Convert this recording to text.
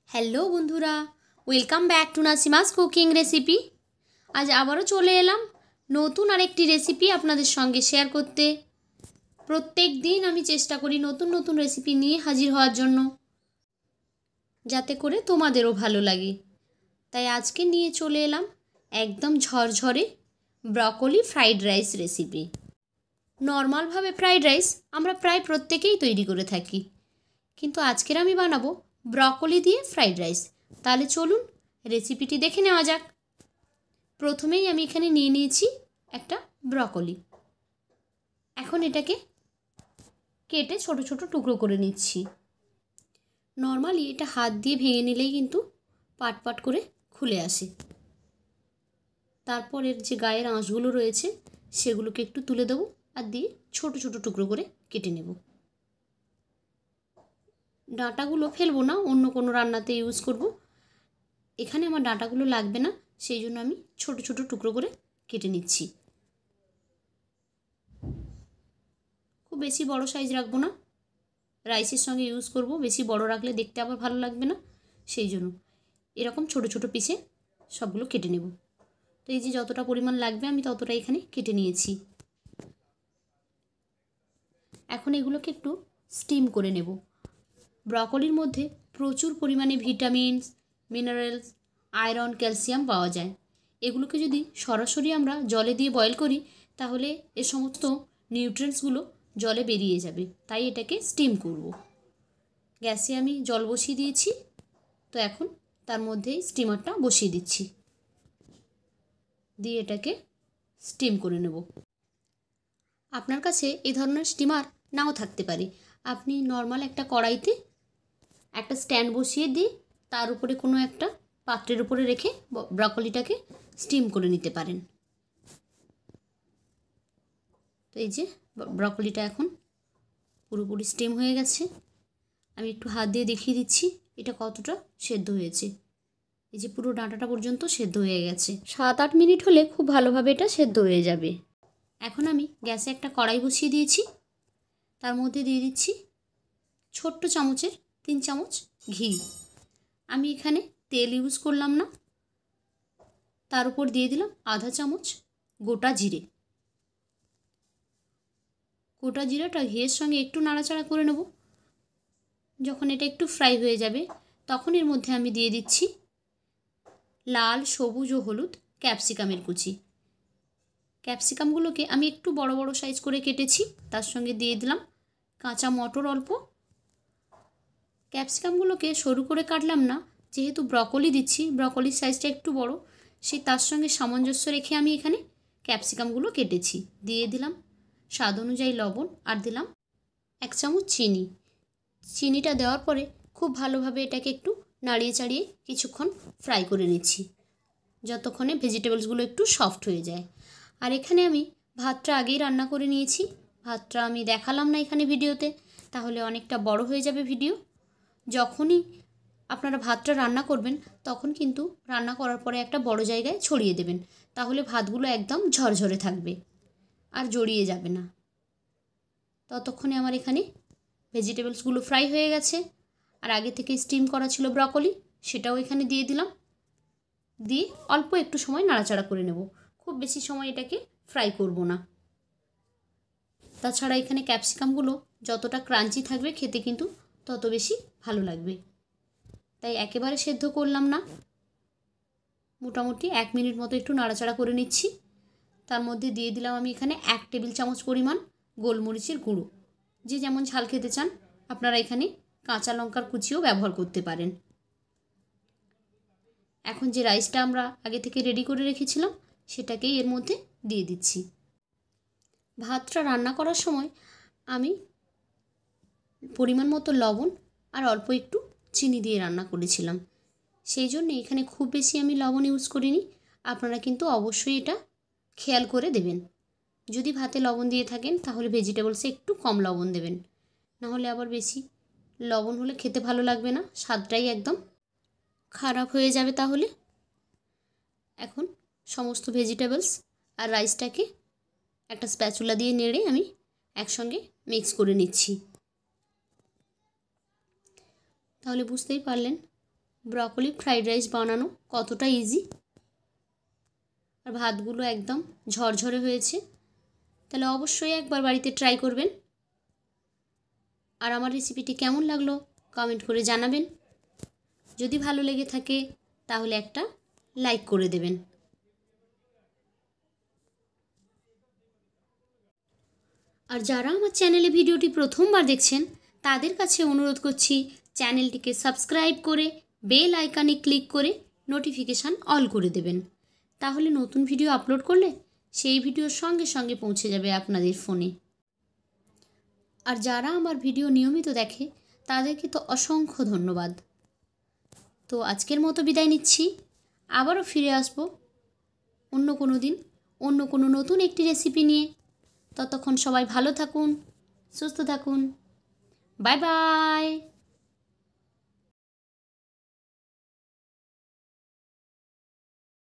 Hello বন্ধুরা, welcome back to Nasima's cooking recipe. আজ আবারও চলে এলাম নতুন আরেকটি রেসিপি আপনাদের সঙ্গে শেয়ার করতে। প্রত্যেক দিন আমি চেষ্টা করি নতুন নতুন রেসিপি নিয়ে হাজির হওয়ার জন্য, যাতে করে তোমাদেরও ভালো লাগে। তাই আজকে নিয়ে চলে এলাম একদম ঝরঝরে ব্রকলি ফ্রাইড রাইস রেসিপি। নর্মালভাবে ফ্রাইড রাইস আমরা প্রায় প্রত্যেকেই তৈরি করে থাকি, কিন্তু আজকের আমি বানাবো ব্রকলি দিয়ে ফ্রাইড রাইস। তাহলে চলুন রেসিপিটি দেখে নেওয়া যাক। প্রথমেই আমি এখানে নিয়ে নিয়েছি একটা ব্রকলি। এখন এটাকে কেটে ছোট ছোট টুকরো করে নিচ্ছি। নর্মালি এটা হাত দিয়ে ভেঙে নিলেই কিন্তু পাট পাট করে খুলে আসে। তারপর এর যে গায়ের আঁশগুলো রয়েছে সেগুলোকে একটু তুলে দেবো আর দিয়ে ছোট ছোট টুকরো করে কেটে নেব। ডাঁটাগুলো ফেলবো না, অন্য কোনো রান্নাতে ইউজ করব। এখানে আমার ডাঁটাগুলো লাগবে না, সেই জন্য আমি ছোট ছোট টুকরো করে কেটে নিচ্ছি। খুব বেশি বড় সাইজ রাখবো না, রাইসের সঙ্গে ইউজ করব। বেশি বড় রাখলে দেখতে আবার ভালো লাগবে না, সেই জন্য এরকম ছোট ছোট পিসে সবগুলো কেটে নেব। তো এই যে যতটা পরিমাণ লাগবে আমি ততটা এখানে কেটে নিয়েছি। এখন এগুলোকে একটু স্টিম করে নেব। ব্রকলির মধ্যে প্রচুর পরিমাণে ভিটামিনস, মিনারেলস, আয়রন, ক্যালসিয়াম পাওয়া যায়। এগুলোকে যদি সরাসরি আমরা জলে দিয়ে বয়েল করি তাহলে এ সমস্ত নিউট্রিয়েন্টসগুলো জলে বেরিয়ে যাবে, তাই এটাকে স্টিম করব। গ্যাসে আমি জল বসিয়ে দিয়েছি, তো এখন তার মধ্যেই স্টিমারটা বসিয়ে দিচ্ছি, দিয়ে এটাকে স্টিম করে নেব। আপনার কাছে এই ধরনের স্টিমার নাও থাকতে পারে। আপনি নর্মাল একটা কড়াইতে একটা স্ট্যান্ড বসিয়ে দিয়ে তার উপরে কোনো একটা পাত্রের উপরে রেখে ব্রকলিটাকে স্টিম করে নিতে পারেন। তো এই যে ব্রকলিটা এখন পুরোপুরি স্টিম হয়ে গেছে। আমি একটু হাত দিয়ে দেখিয়ে দিচ্ছি এটা কতটা সেদ্ধ হয়েছে। এই যে পুরো ডাঁটাটা পর্যন্ত সেদ্ধ হয়ে গেছে। 7-8 মিনিট হলে খুব ভালোভাবে এটা সেদ্ধ হয়ে যাবে। এখন আমি গ্যাসে একটা কড়াই বসিয়ে দিয়েছি, তার মধ্যে দিয়ে দিচ্ছি ছোট্ট চামচের 3 চামচ ঘি। আমি এখানে তেল ইউজ করলাম না। তার উপর দিয়ে দিলাম আধা চামচ গোটা জিরে। গোটা জিরাটা ঘিয়ের সঙ্গে একটু নাড়াচাড়া করে নেব। যখন এটা একটু ফ্রাই হয়ে যাবে তখন এর মধ্যে আমি দিয়ে দিচ্ছি লাল, সবুজ ও হলুদ ক্যাপসিকামের কুচি। ক্যাপসিকামগুলোকে আমি একটু বড় বড় সাইজ করে কেটেছি। তার সঙ্গে দিয়ে দিলাম কাঁচা মটর অল্প। ক্যাপসিকামগুলোকে সরু করে কাটলাম না, যেহেতু ব্রকলি দিচ্ছি, ব্রকলির সাইজটা একটু বড়, সেই তার সঙ্গে সামঞ্জস্য রেখে আমি এখানে ক্যাপসিকামগুলো কেটেছি। দিয়ে দিলাম স্বাদ অনুযায়ী লবণ আর দিলাম 1 চামচ চিনি। চিনিটা দেওয়ার পরে খুব ভালোভাবে এটাকে একটু নাড়িয়ে চাড়িয়ে কিছুক্ষণ ফ্রাই করে নিচ্ছি, যতক্ষণে ভেজিটেবলসগুলো একটু সফট হয়ে যায়। আর এখানে আমি ভাতটা আগেই রান্না করে নিয়েছি। ভাতটা আমি দেখালাম না এখানে ভিডিওতে, তাহলে অনেকটা বড় হয়ে যাবে ভিডিও। যখনই আপনারা ভাতটা রান্না করবেন তখন কিন্তু রান্না করার পরে একটা বড় জায়গায় ছড়িয়ে দেবেন, তাহলে ভাতগুলো একদম ঝরঝরে থাকবে আর জড়িয়ে যাবে না। ততক্ষণে আমার এখানে ভেজিটেবলসগুলো ফ্রাই হয়ে গেছে। আর আগে থেকে স্টিম করা ছিল ব্রকলি, সেটাও এখানে দিয়ে দিলাম। দিয়ে অল্প একটু সময় নাড়াচাড়া করে নেব, খুব বেশি সময় এটাকে ফ্রাই করব না। তাছাড়া এখানে ক্যাপসিকামগুলো যতটা ক্রাঞ্চি থাকবে খেতে কিন্তু তত বেশি ভালো লাগবে, তাই একেবারে সেদ্ধ করলাম না। মোটামুটি 1 মিনিট মতো একটু নাড়াচাড়া করে নিচ্ছি। তার মধ্যে দিয়ে দিলাম আমি এখানে 1 টেবিল চামচ পরিমাণ গোলমরিচের গুঁড়ো। যে যেমন ঝাল খেতে চান আপনারা এখানে কাঁচা লঙ্কার কুচিও ব্যবহার করতে পারেন। এখন যে রাইসটা আমরা আগে থেকে রেডি করে রেখেছিলাম সেটাকেই এর মধ্যে দিয়ে দিচ্ছি। ভাতটা রান্না করার সময় আমি পরিমাণ মতো লবণ আর অল্প একটু চিনি দিয়ে রান্না করেছিলাম, সেই জন্য এখানে খুব বেশি আমি লবণ ইউজ করিনি। আপনারা কিন্তু অবশ্যই এটা খেয়াল করে দেবেন। যদি ভাতে লবণ দিয়ে থাকেন তাহলে ভেজিটেবলসে একটু কম লবণ দেবেন, নাহলে আবার বেশি লবণ হলে খেতে ভালো লাগবে না, স্বাদটাই একদম খারাপ হয়ে যাবে তাহলে। এখন সমস্ত ভেজিটেবলস আর রাইসটাকে একটা স্প্যাচুলা দিয়ে নেড়ে আমি একসঙ্গে মিক্স করে নিচ্ছি। তাহলে বুঝতেই পারলেন ব্রকলি ফ্রাইড রাইস বানানো কতটা ইজি। আর ভাতগুলো একদম ঝরঝরে হয়েছে। তাহলে অবশ্যই একবার বাড়িতে ট্রাই করবেন। আর আমার রেসিপিটি কেমন লাগলো কমেন্ট করে জানাবেন। যদি ভালো লেগে থাকে তাহলে একটা লাইক করে দেবেন। আর যারা আমার চ্যানেলে ভিডিওটি প্রথমবার দেখছেন তাদের কাছে অনুরোধ করছি চ্যানেলটিকে সাবস্ক্রাইব করে বেল আইকনে ক্লিক করে নোটিফিকেশান অল করে দেবেন। তাহলে নতুন ভিডিও আপলোড করলে সেই ভিডিওর সঙ্গে সঙ্গে পৌঁছে যাবে আপনাদের ফোনে। আর যারা আমার ভিডিও নিয়মিত দেখে তাদেরকে তো অসংখ্য ধন্যবাদ। তো আজকের মতো বিদায় নিচ্ছি। আবারও ফিরে আসবো অন্য কোনো দিন অন্য কোনো নতুন একটি রেসিপি নিয়ে। ততক্ষণ সবাই ভালো থাকুন, সুস্থ থাকুন। Bye bye.